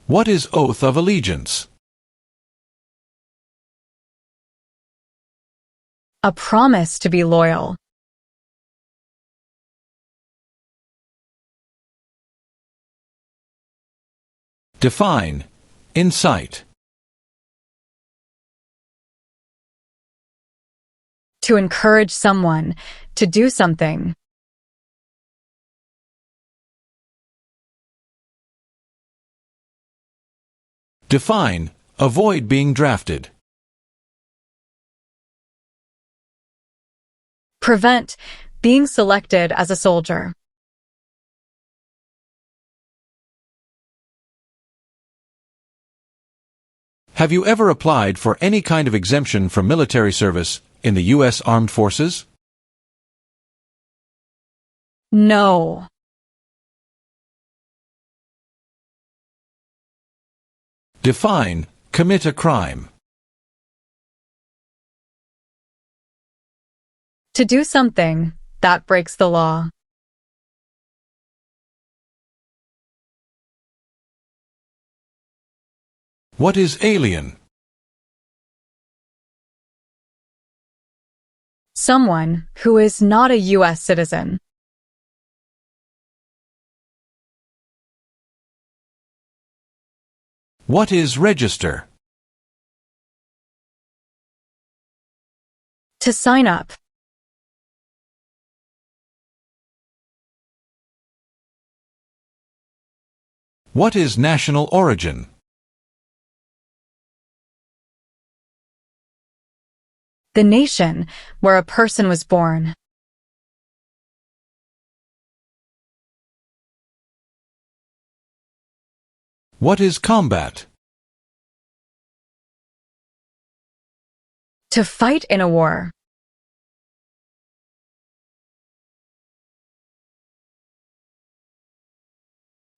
What is oath of allegiance? A promise to be loyal. Define. Incite. To encourage someone to do something. Define. Avoid being drafted. Prevent being selected as a soldier. Have you ever applied for any kind of exemption from military service in the U.S. Armed Forces? No. Define. Commit a crime. To do something that breaks the law. What is alien? Someone who is not a U.S. citizen. What is register? To sign up. What is national origin? The nation where a person was born. What is combat? To fight in a war.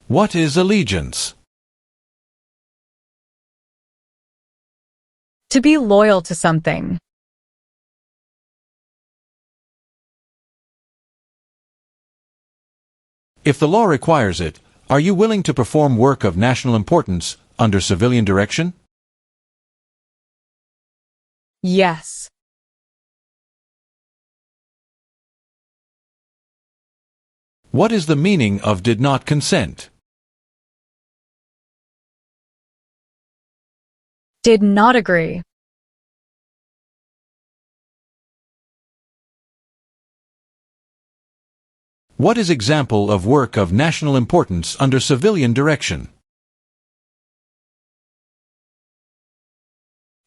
What is allegiance? To be loyal to something. If the law requires it, are you willing to perform work of national importance under civilian direction? Yes. What is the meaning of did not consent? Did not agree. What is example of work of national importance under civilian direction?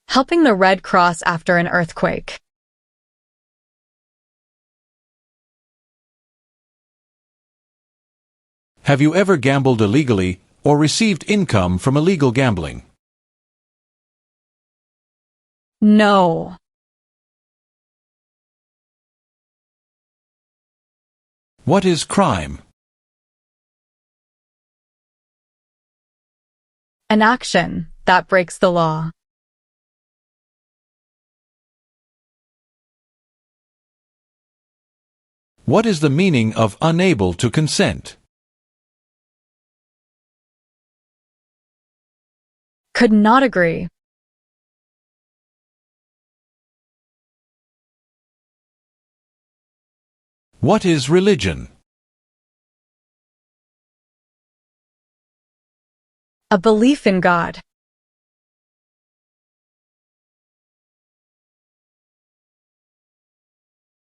Helping the Red Cross after an earthquake. Have you ever gambled illegally or received income from illegal gambling? No. What is crime? An action that breaks the law. What is the meaning of unable to consent? Could not agree. What is religion? A belief in God.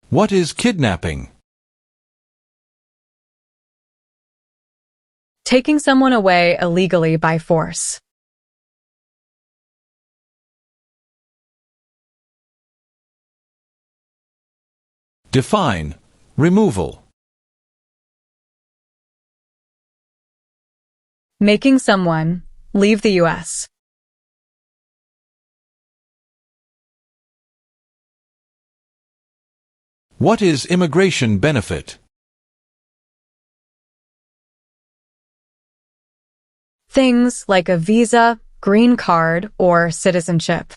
What is kidnapping? Taking someone away illegally by force. Define. Removal. Making someone leave the U.S. What is immigration benefit? Things like a visa, green card, or citizenship.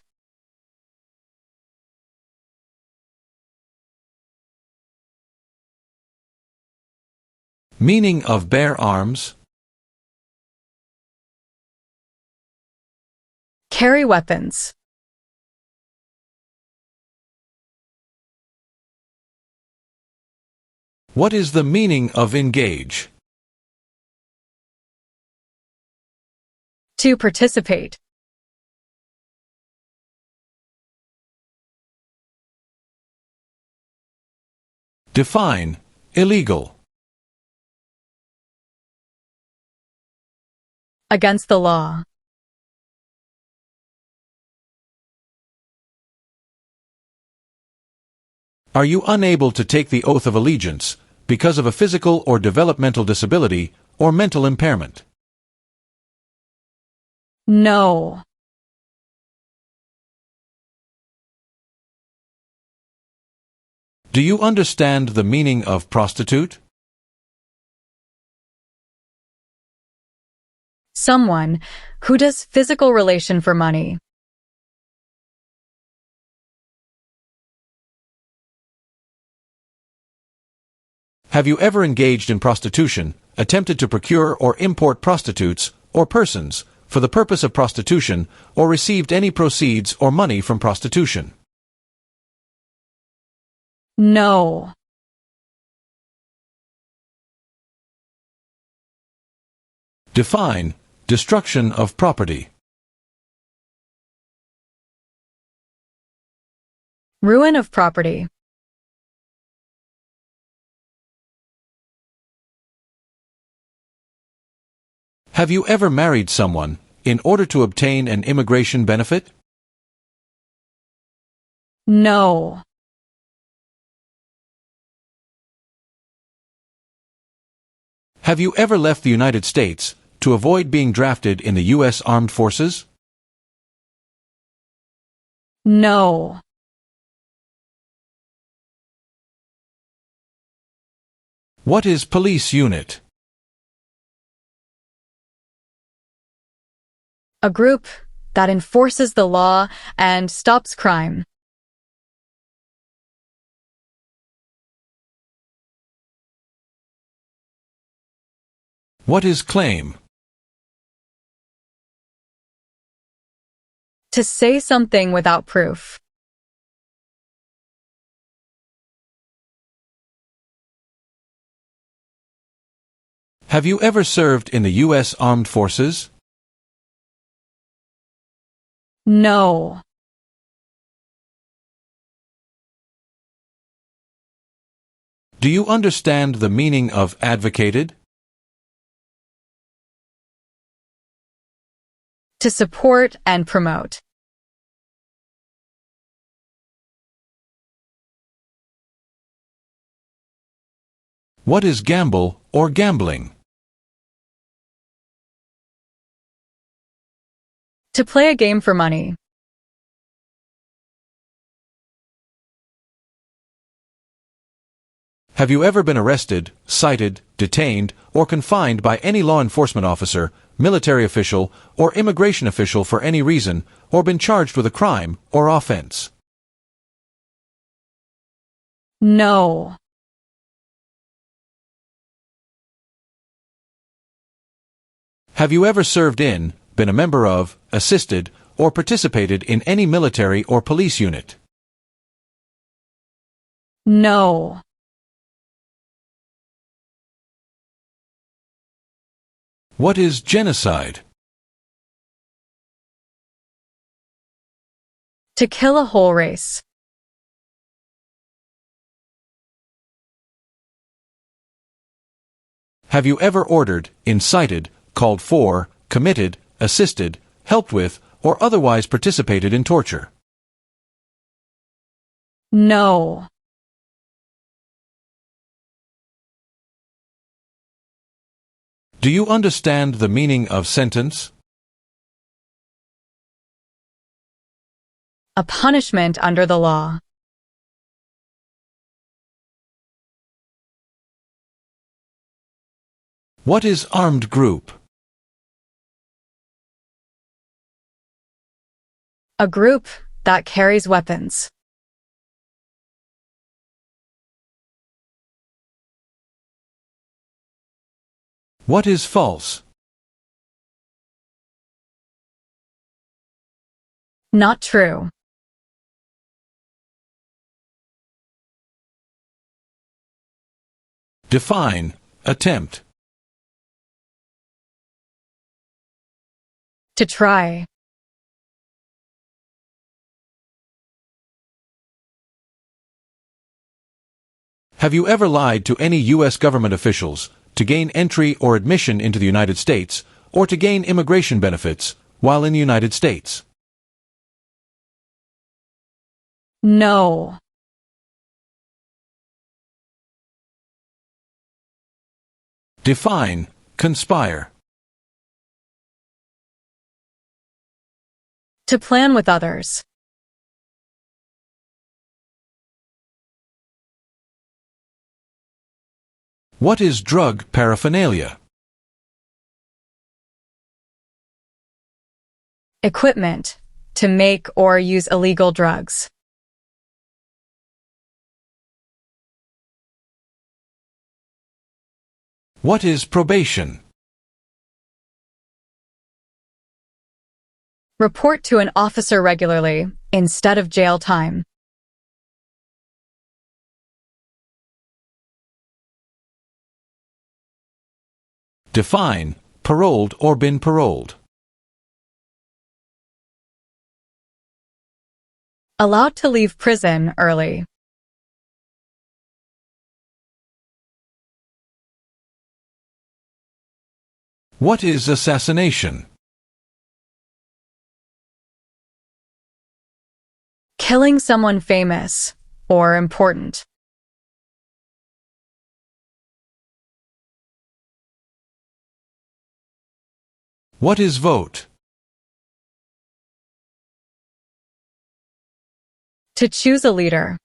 Meaning of bear arms? Carry weapons. What is the meaning of engage? To participate. Define illegal. Against the law. Are you unable to take the oath of allegiance because of a physical or developmental disability or mental impairment? No. Do you understand the meaning of prostitute? Someone who does physical relation for money. Have you ever engaged in prostitution, attempted to procure or import prostitutes or persons for the purpose of prostitution, or received any proceeds or money from prostitution? No. Define destruction of property. Ruin of property. Have you ever married someone in order to obtain an immigration benefit? No. Have you ever left the United States to avoid being drafted in the U.S. Armed Forces? No. What is police unit? A group that enforces the law and stops crime. What is claim? To say something without proof. Have you ever served in the U.S. Armed Forces? No. Do you understand the meaning of advocated? To support and promote. What is gamble or gambling? To play a game for money. Have you ever been arrested, cited, detained, or confined by any law enforcement officer, military official, or immigration official for any reason, or been charged with a crime or offense? No. Have you ever served in, been a member of, assisted, or participated in any military or police unit? No. What is genocide? To kill a whole race. Have you ever ordered, incited, called for, committed, assisted, helped with, or otherwise participated in torture? No. Do you understand the meaning of sentence? A punishment under the law. What is armed group? A group that carries weapons. What is false? Not true. Define, attempt. To try. Have you ever lied to any U.S. government officials to gain entry or admission into the United States, or to gain immigration benefits while in the United States? No. Define, conspire. To plan with others. What is drug paraphernalia? Equipment. To make or use illegal drugs. What is probation? Report to an officer regularly, instead of jail time. Define, paroled or been paroled. Allowed to leave prison early. What is assassination? Killing someone famous or important. What is vote? To choose a leader.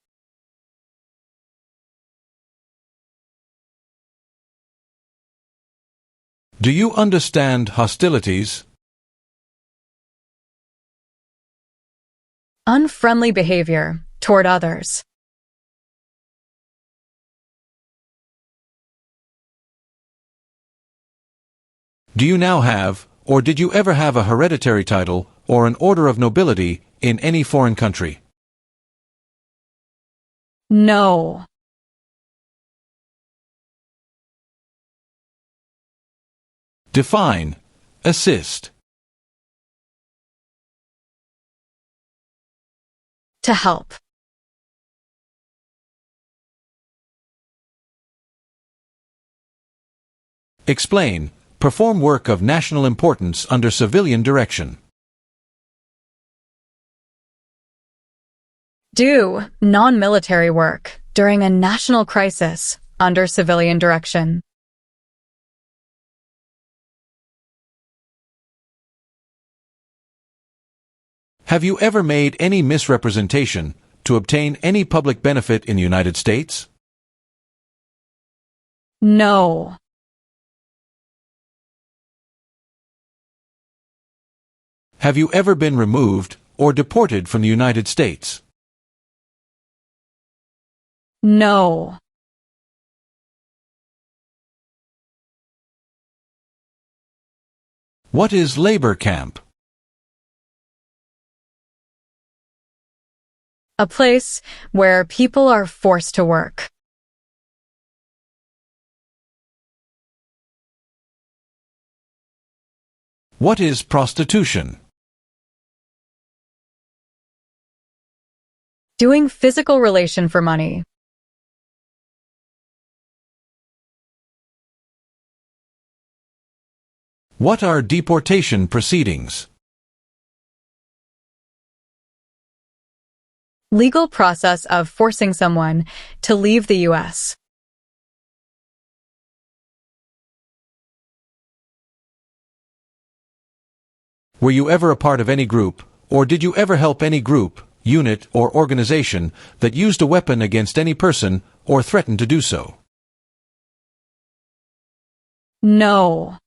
Do you understand hostilities? Unfriendly behavior toward others. Do you now have, or did you ever have a hereditary title or an order of nobility in any foreign country? No. Define, assist. To help. Explain, perform work of national importance under civilian direction. Do non-military work during a national crisis under civilian direction. Have you ever made any misrepresentation to obtain any public benefit in the United States? No. Have you ever been removed or deported from the United States? No. What is labor camp? A place where people are forced to work. What is prostitution? Doing physical relation for money. What are deportation proceedings? Legal process of forcing someone to leave the U.S. Were you ever a part of any group, or did you ever help any group, unit, or organization that used a weapon against any person or threatened to do so? No.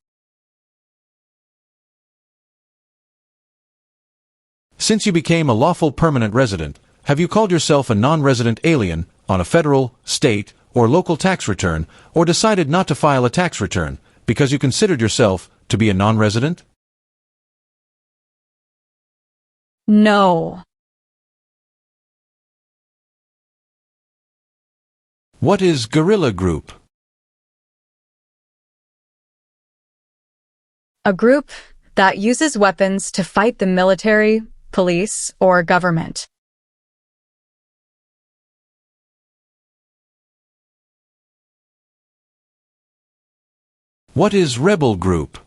Since you became a lawful permanent resident, have you called yourself a non-resident alien on a federal, state, or local tax return, or decided not to file a tax return because you considered yourself to be a non-resident? No. What is guerrilla group? A group that uses weapons to fight the military, police, or government. What is rebel group?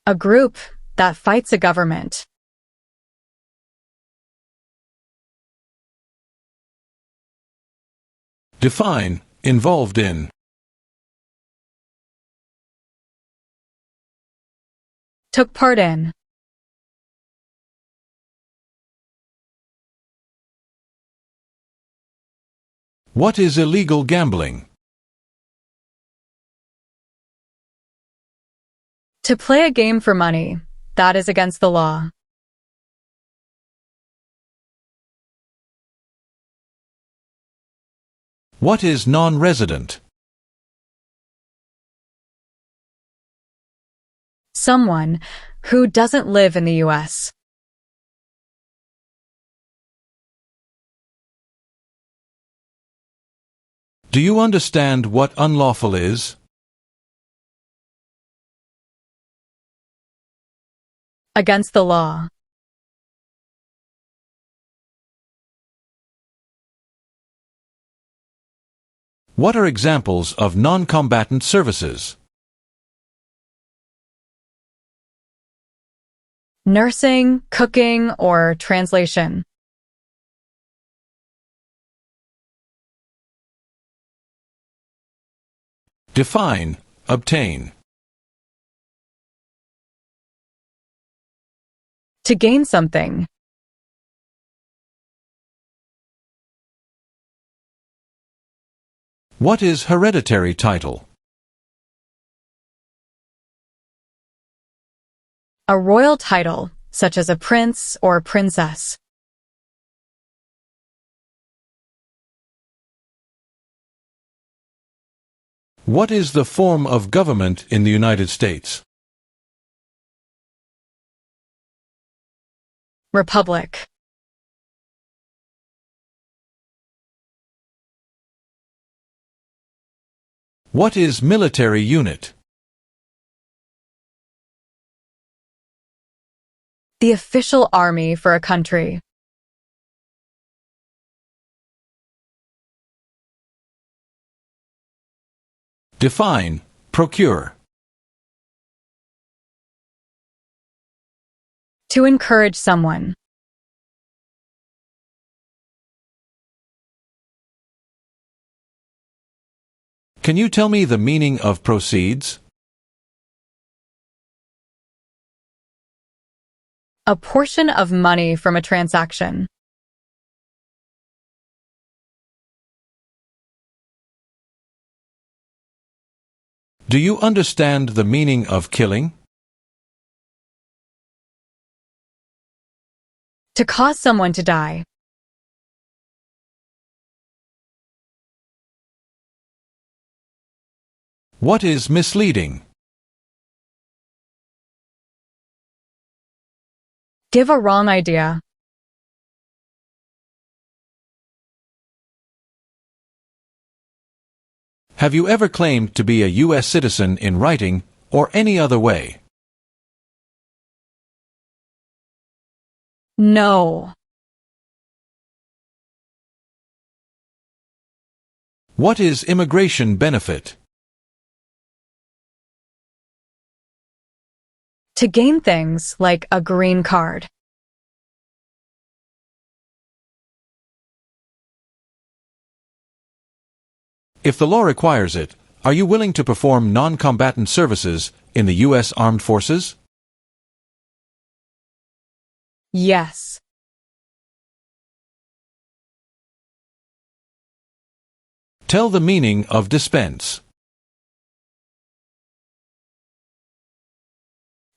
A group that fights a government. Define involved in. Took part in. What is illegal gambling? To play a game for money. That is against the law. What is non-resident? Someone who doesn't live in the US. Do you understand what unlawful is? Against the law. What are examples of non-combatant services? Nursing, cooking, or translation. Define obtain. To gain something. What is hereditary title? A royal title, such as a prince or princess. What is the form of government in the United States? Republic. What is military unit? The official army for a country. Define procure. To encourage someone. Can you tell me the meaning of proceeds? A portion of money from a transaction. Do you understand the meaning of killing? To cause someone to die. What is misleading? Give a wrong idea. Have you ever claimed to be a U.S. citizen in writing or any other way? No. What is immigration benefit? To gain things like a green card. If the law requires it, are you willing to perform non-combatant services in the U.S. Armed Forces? Yes. Tell the meaning of dispense.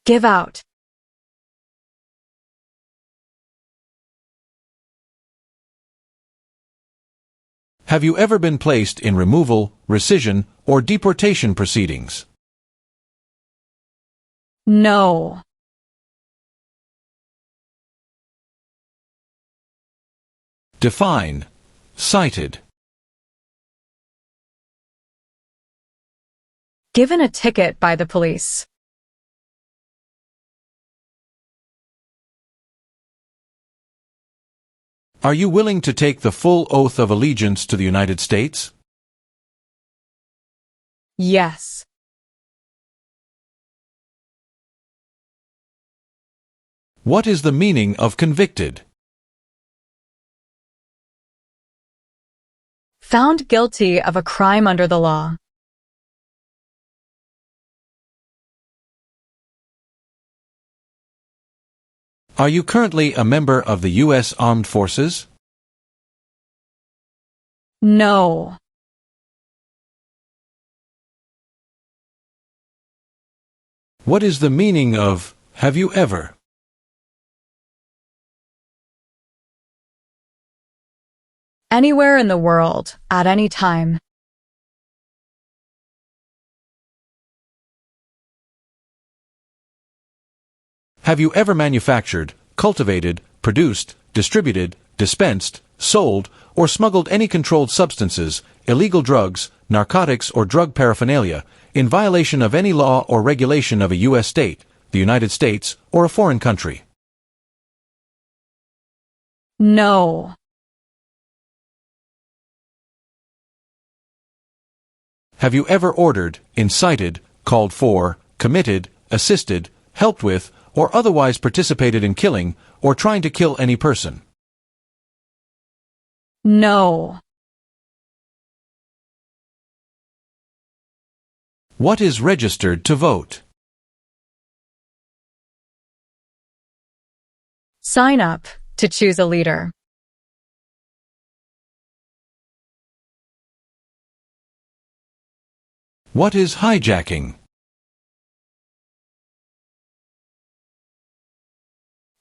Give out. Have you ever been placed in removal, rescission, or deportation proceedings? No. Define. Cited. Given a ticket by the police. Are you willing to take the full oath of allegiance to the United States? Yes. What is the meaning of convicted? Found guilty of a crime under the law. Are you currently a member of the U.S. Armed Forces? No. What is the meaning of have you ever? Anywhere in the world, at any time. Have you ever manufactured, cultivated, produced, distributed, dispensed, sold, or smuggled any controlled substances, illegal drugs, narcotics, or drug paraphernalia in violation of any law or regulation of a U.S. state, the United States, or a foreign country? No. Have you ever ordered, incited, called for, committed, assisted, helped with, or otherwise participated in killing, or trying to kill any person? No. What is registered to vote? Sign up to choose a leader. What is hijacking?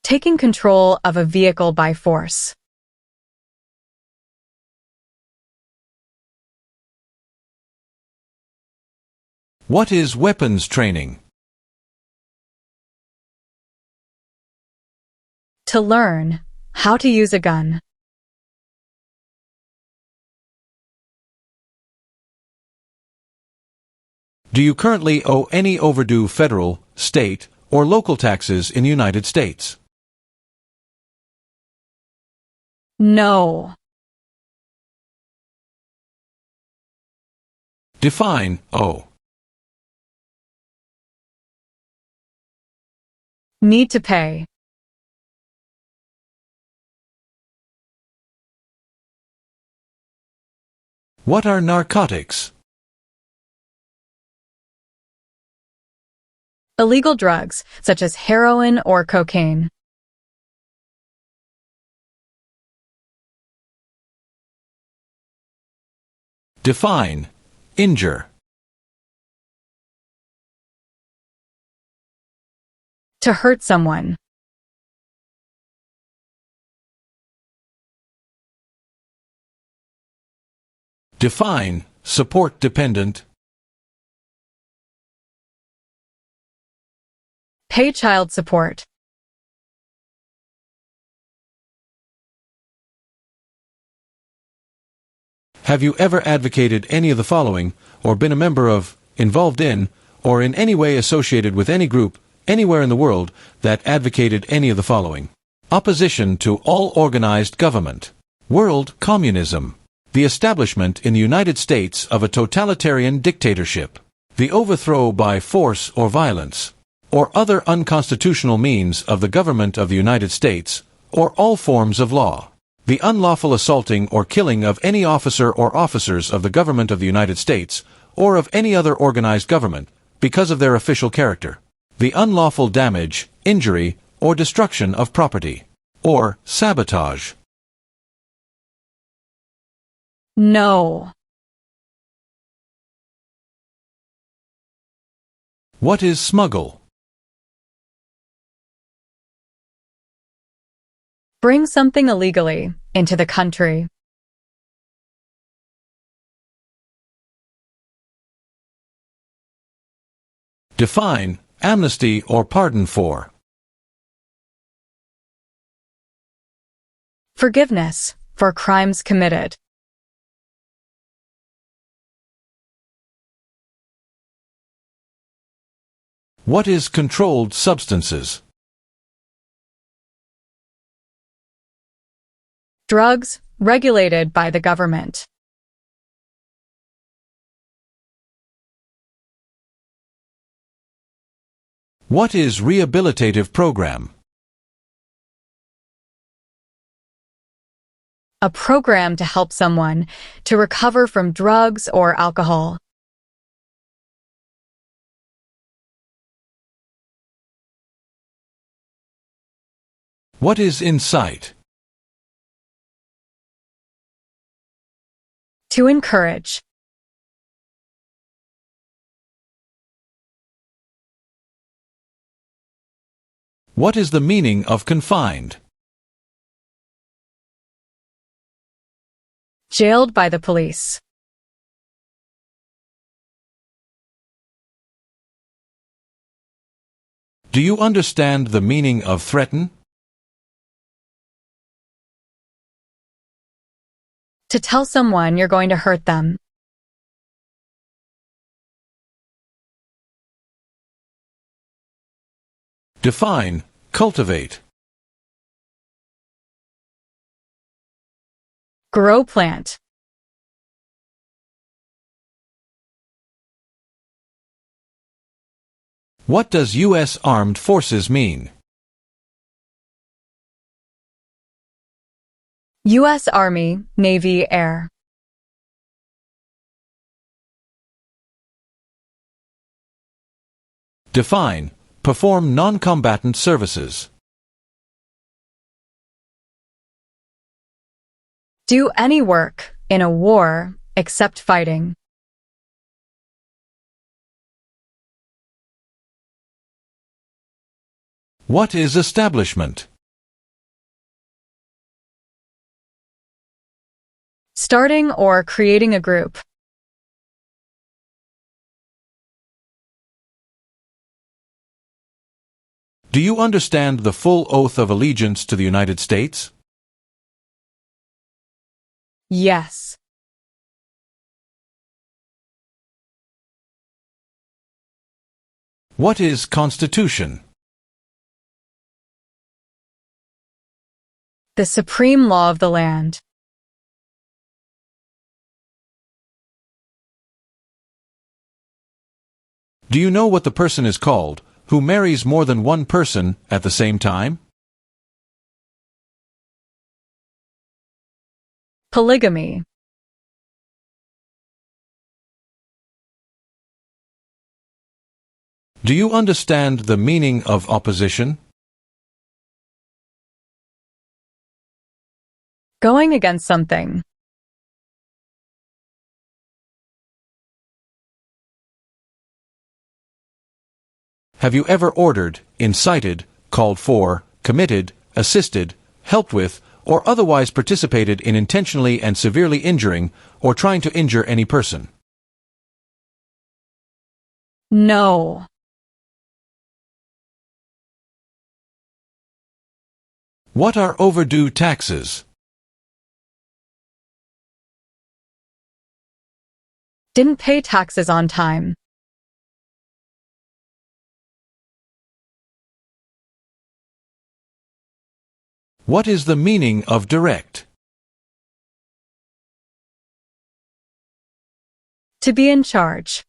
Taking control of a vehicle by force. What is weapons training? To learn how to use a gun. Do you currently owe any overdue federal, state, or local taxes in the United States? No. Define owe. Need to pay. What are narcotics? Illegal drugs, such as heroin or cocaine. Define injure. To hurt someone. Define support dependent. Pay child support. Have you ever advocated any of the following, or been a member of, involved in, or in any way associated with any group, anywhere in the world, that advocated any of the following? Opposition to all organized government. World communism. The establishment in the United States of a totalitarian dictatorship. The overthrow by force or violence, or other unconstitutional means of the government of the United States, or all forms of law. The unlawful assaulting or killing of any officer or officers of the government of the United States, or of any other organized government, because of their official character. The unlawful damage, injury, or destruction of property, or sabotage. No. What is smuggle? Bring something illegally into the country. Define amnesty or pardon for. Forgiveness for crimes committed. What is controlled substances? Drugs regulated by the government. What is rehabilitative program? A program to help someone to recover from drugs or alcohol. What is incite? To encourage. What is the meaning of confined? Jailed by the police. Do you understand the meaning of threaten? To tell someone you're going to hurt them. Define, cultivate. Grow plant. What does U.S. Armed Forces mean? U.S. Army, Navy, Air. Define, perform non-combatant services. Do any work in a war except fighting. What is establishment? Starting or creating a group. Do you understand the full oath of allegiance to the United States? Yes. What is Constitution? The supreme law of the land. Do you know what the person is called who marries more than one person at the same time? Polygamy. Do you understand the meaning of opposition? Going against something. Have you ever ordered, incited, called for, committed, assisted, helped with, or otherwise participated in intentionally and severely injuring or trying to injure any person? No. What are overdue taxes? Didn't pay taxes on time. What is the meaning of direct? To be in charge.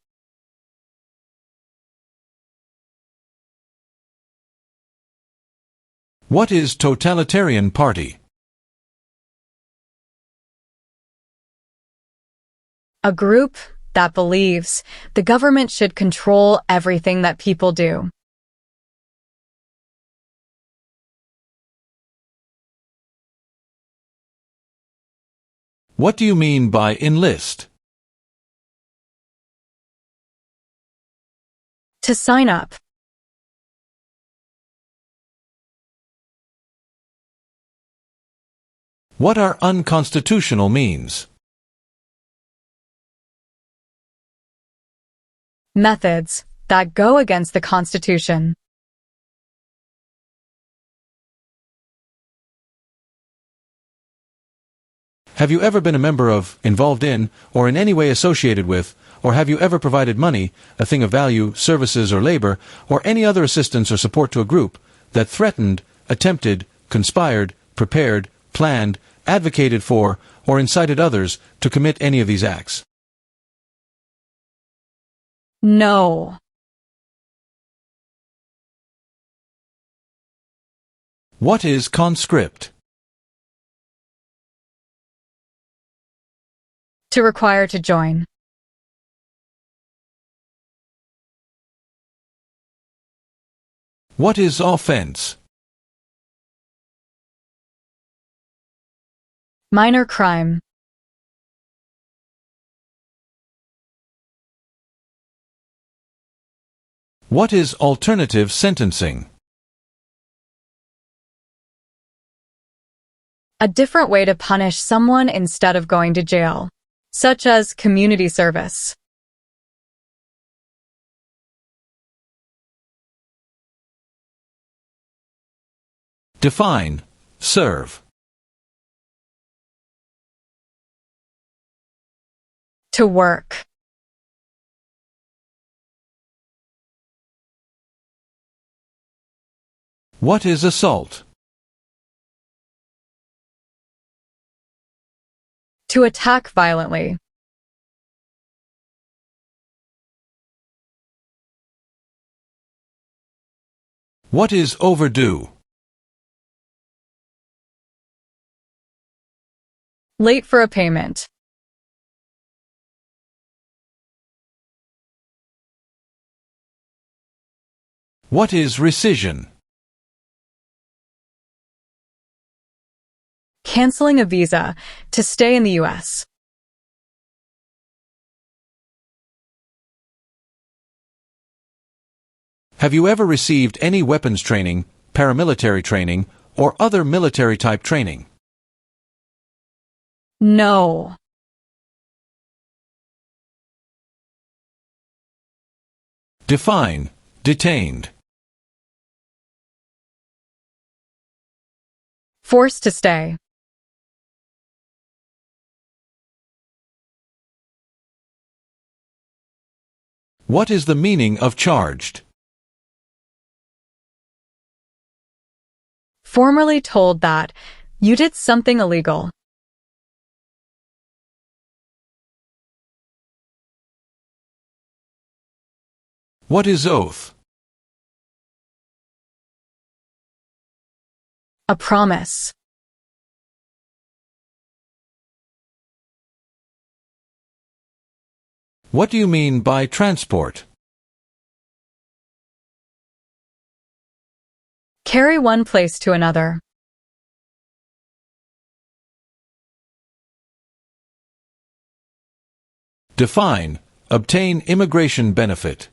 What is totalitarian party? A group that believes the government should control everything that people do. What do you mean by enlist? To sign up. What are unconstitutional means? Methods that go against the Constitution. Have you ever been a member of, involved in, or in any way associated with, or have you ever provided money, a thing of value, services or labor, or any other assistance or support to a group that threatened, attempted, conspired, prepared, planned, advocated for, or incited others to commit any of these acts? No. What is conscript? To require to join. What is offense? Minor crime. What is alternative sentencing? A different way to punish someone instead of going to jail, such as community service. Define. Serve. To work. What is assault? To attack violently. What is overdue? Late for a payment. What is rescission? Canceling a visa to stay in the US. Have you ever received any weapons training, paramilitary training, or other military-type training? No. Define. Detained. Forced to stay. What is the meaning of charged? Formerly told that you did something illegal. What is oath? A promise. What do you mean by transport? Carry one place to another. Define. Obtain immigration benefit.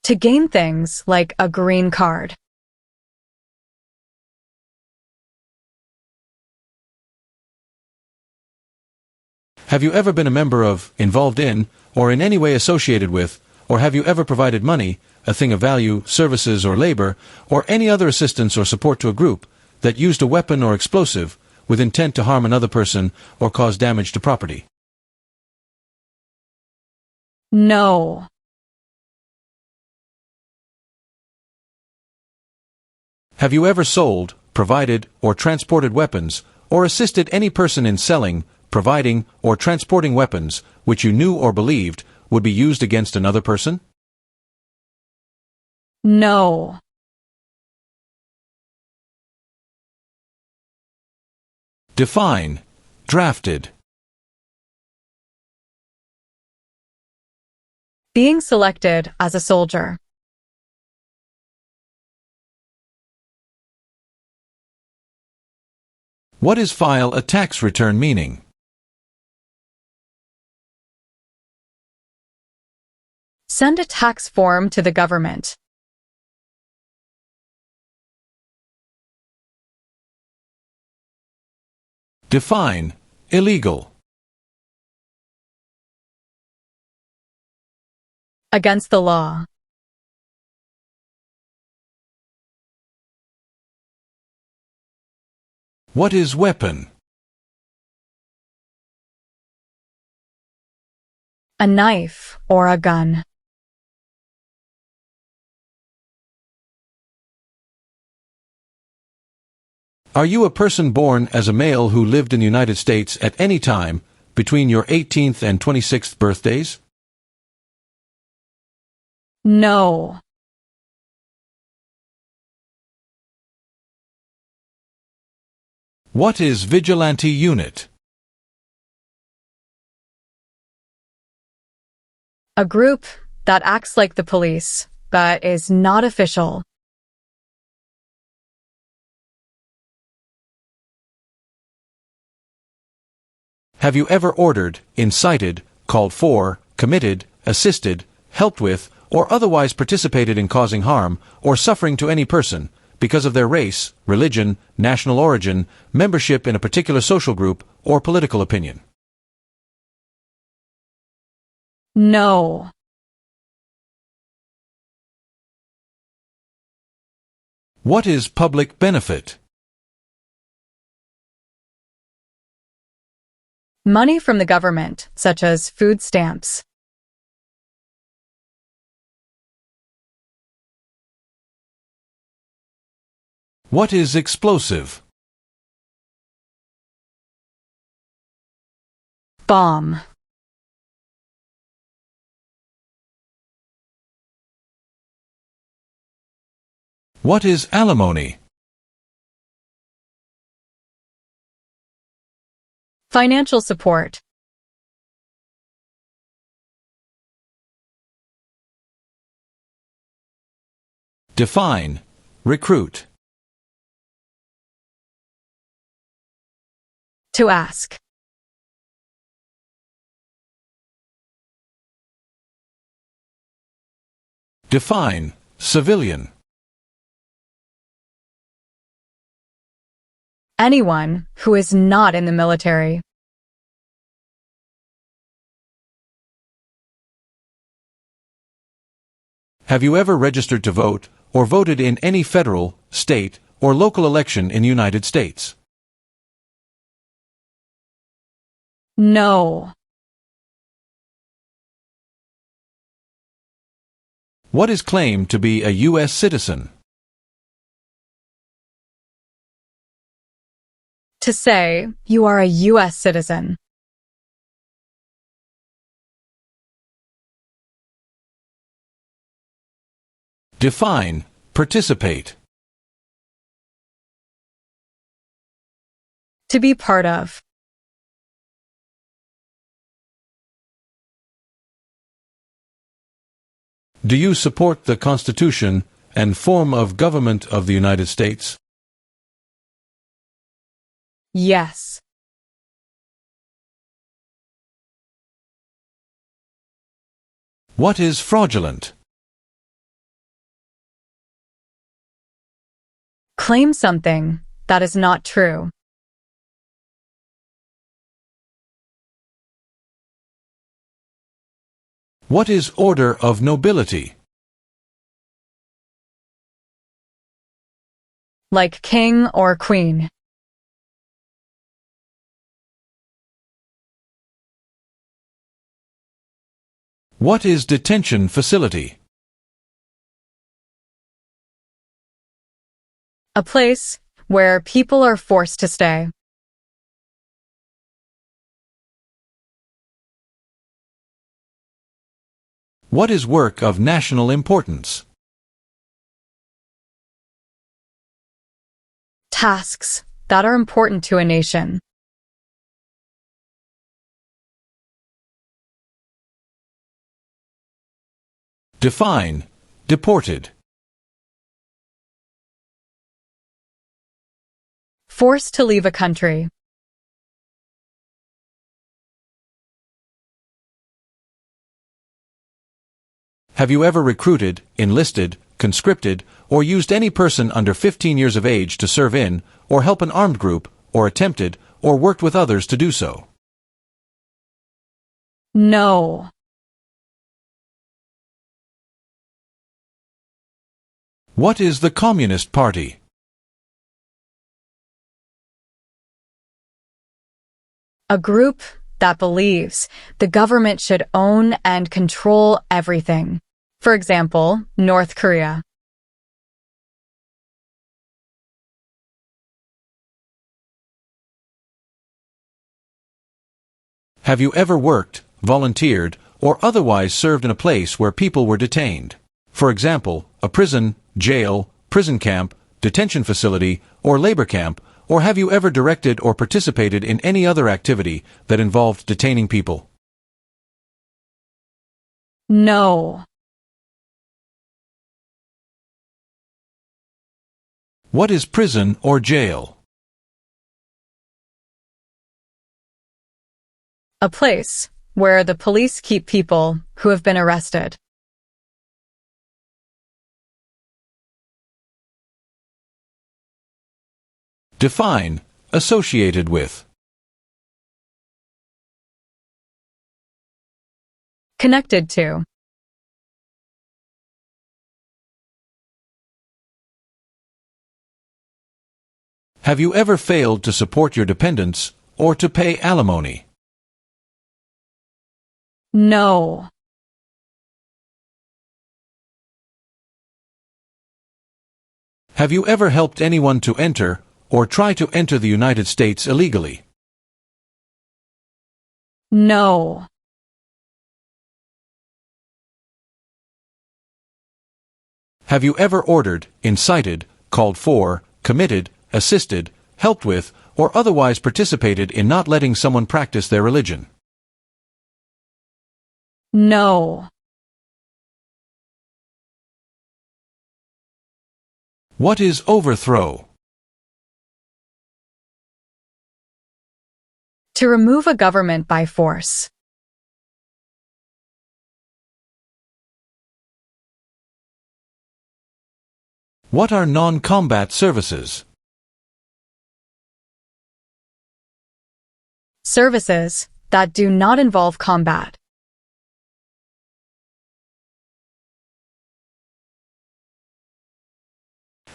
To gain things like a green card. Have you ever been a member of, involved in, or in any way associated with, or have you ever provided money, a thing of value, services or labor, or any other assistance or support to a group that used a weapon or explosive with intent to harm another person or cause damage to property? No. Have you ever sold, provided, or transported weapons, or assisted any person in selling, providing, or transporting weapons which you knew or believed would be used against another person? No. Define. Drafted. Being selected as a soldier. What is file a tax return meaning? Send a tax form to the government. Define. Illegal. Against the law. What is weapon? A knife or a gun. Are you a person born as a male who lived in the United States at any time between your 18th and 26th birthdays? No. What is vigilante unit? A group that acts like the police, but is not official. Have you ever ordered, incited, called for, committed, assisted, helped with, or otherwise participated in causing harm or suffering to any person because of their race, religion, national origin, membership in a particular social group, or political opinion? No. What is public benefit? Money from the government, such as food stamps. What is explosive? Bomb. What is alimony? Financial support. Define. Recruit. To ask. Define. Civilian. Anyone who is not in the military. Have you ever registered to vote or voted in any federal, state, or local election in the United States? No. What is claimed to be a U.S. citizen? To say you are a US citizen. Define. Participate. To be part of. Do you support the Constitution and form of government of the United States? Yes. What is fraudulent? Claim something that is not true. What is order of nobility? Like king or queen. What is detention facility? A place where people are forced to stay. What is work of national importance? Tasks that are important to a nation. Define. Deported. Forced to leave a country. Have you ever recruited, enlisted, conscripted, or used any person under 15 years of age to serve in, or help an armed group, or attempted, or worked with others to do so? No. What is the Communist Party? A group that believes the government should own and control everything. For example, North Korea. Have you ever worked, volunteered, or otherwise served in a place where people were detained? For example, a prison, jail, prison camp, detention facility, or labor camp, or have you ever directed or participated in any other activity that involved detaining people? No. What is prison or jail? A place where the police keep people who have been arrested. Define associated with. Connected to. Have you ever failed to support your dependents or to pay alimony? No. Have you ever helped anyone to enter or try to enter the United States illegally? No. Have you ever ordered, incited, called for, committed, assisted, helped with, or otherwise participated in not letting someone practice their religion? No. What is overthrow? To remove a government by force. What are non-combat services? Services that do not involve combat.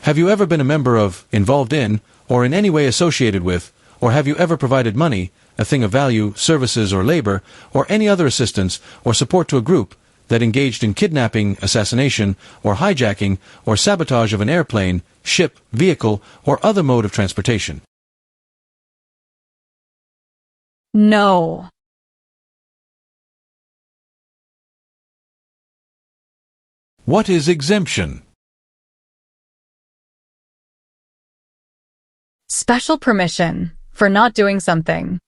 Have you ever been a member of, involved in, or in any way associated with, or have you ever provided money, a thing of value, services or labor, or any other assistance or support to a group that engaged in kidnapping, assassination, or hijacking, or sabotage of an airplane, ship, vehicle, or other mode of transportation? No. What is exemption? Special permission for not doing something.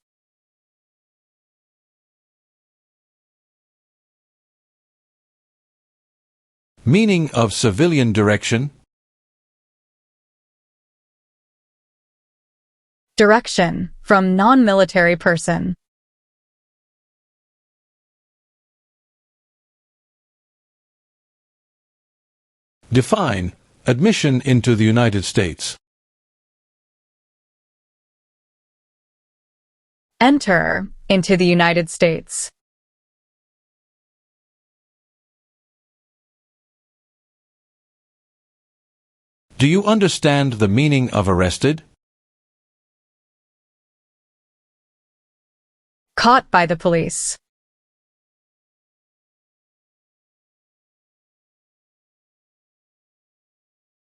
Meaning of civilian direction? Direction from non-military person. Define admission into the United States. Enter into the United States. Do you understand the meaning of arrested? Caught by the police.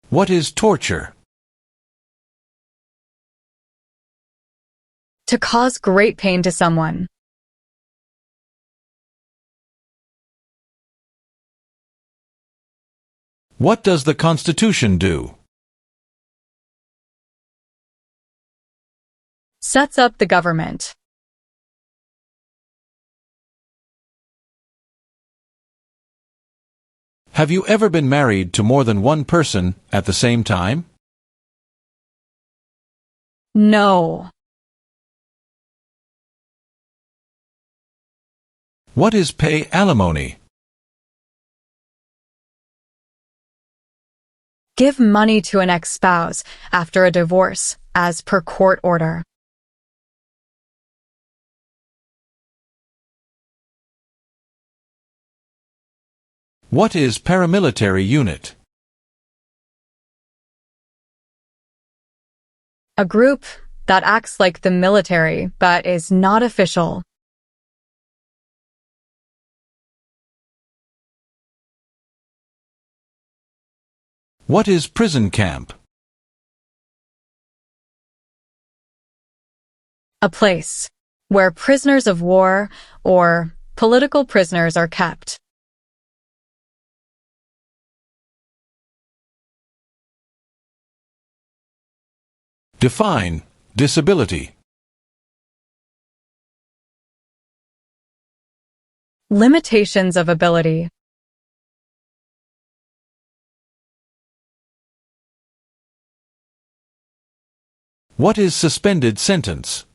What is torture? To cause great pain to someone. What does the Constitution do? Sets up the government. Have you ever been married to more than one person at the same time? No. What is pay alimony? Give money to an ex-spouse after a divorce, as per court order. What is paramilitary unit? A group that acts like the military but is not official. What is prison camp? A place where prisoners of war or political prisoners are kept. Define disability. Limitations of ability. What is suspended sentence?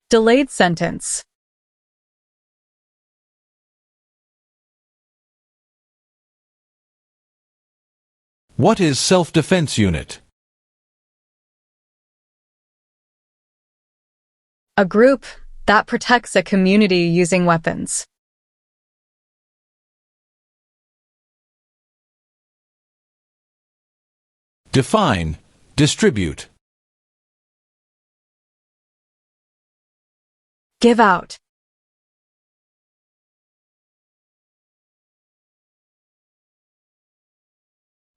Delayed sentence. What is self-defense unit? A group that protects a community using weapons. Define distribute. Give out.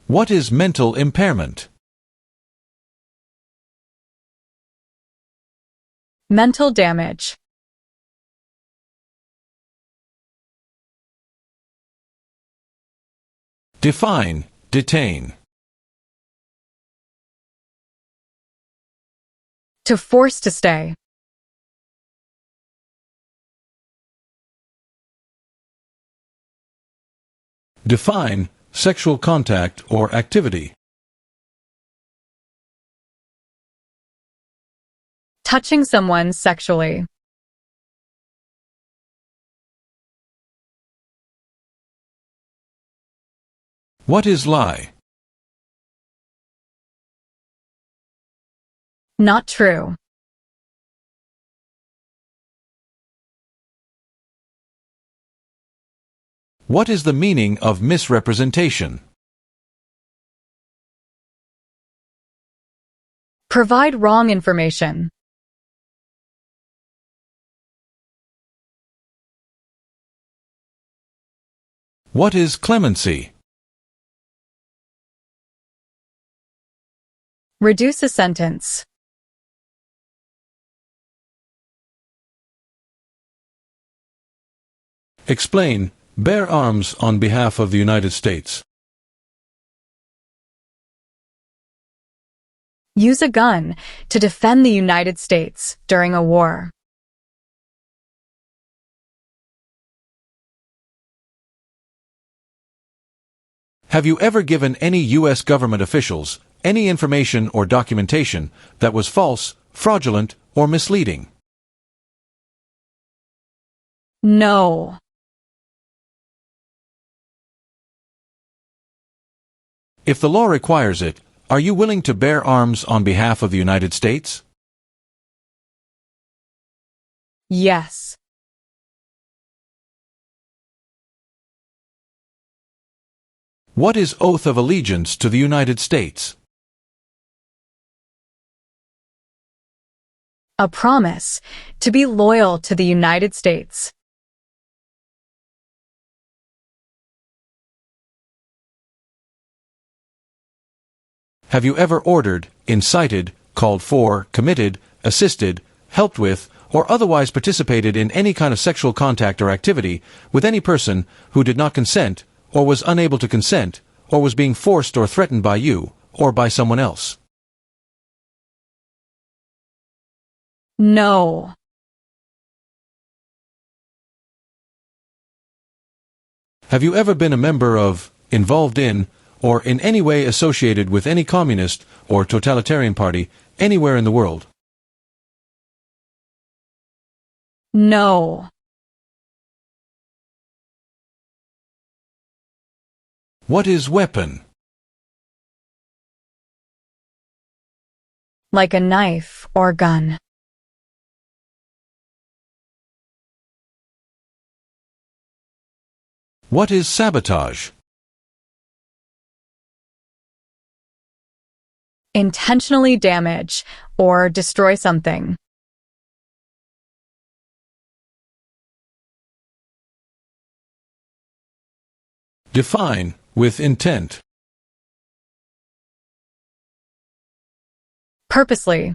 What is mental impairment? Mental damage. Define detain. To force to stay. Define sexual contact or activity. Touching someone sexually. What is lie? Not true. What is the meaning of misrepresentation? Provide wrong information. What is clemency? Reduce a sentence. Explain bear arms on behalf of the United States. Use a gun to defend the United States during a war. Have you ever given any U.S. government officials any information or documentation that was false, fraudulent, or misleading? No. If the law requires it, are you willing to bear arms on behalf of the United States? Yes. What is oath of allegiance to the United States? A promise to be loyal to the United States. Have you ever ordered, incited, called for, committed, assisted, helped with, or otherwise participated in any kind of sexual contact or activity with any person who did not consent, or was unable to consent, or was being forced or threatened by you, or by someone else? No. Have you ever been a member of, involved in, or in any way associated with any communist or totalitarian party anywhere in the world? No. What is weapon? Like a knife or gun. What is sabotage? intentionally damage or destroy something. Define with intent. Purposely.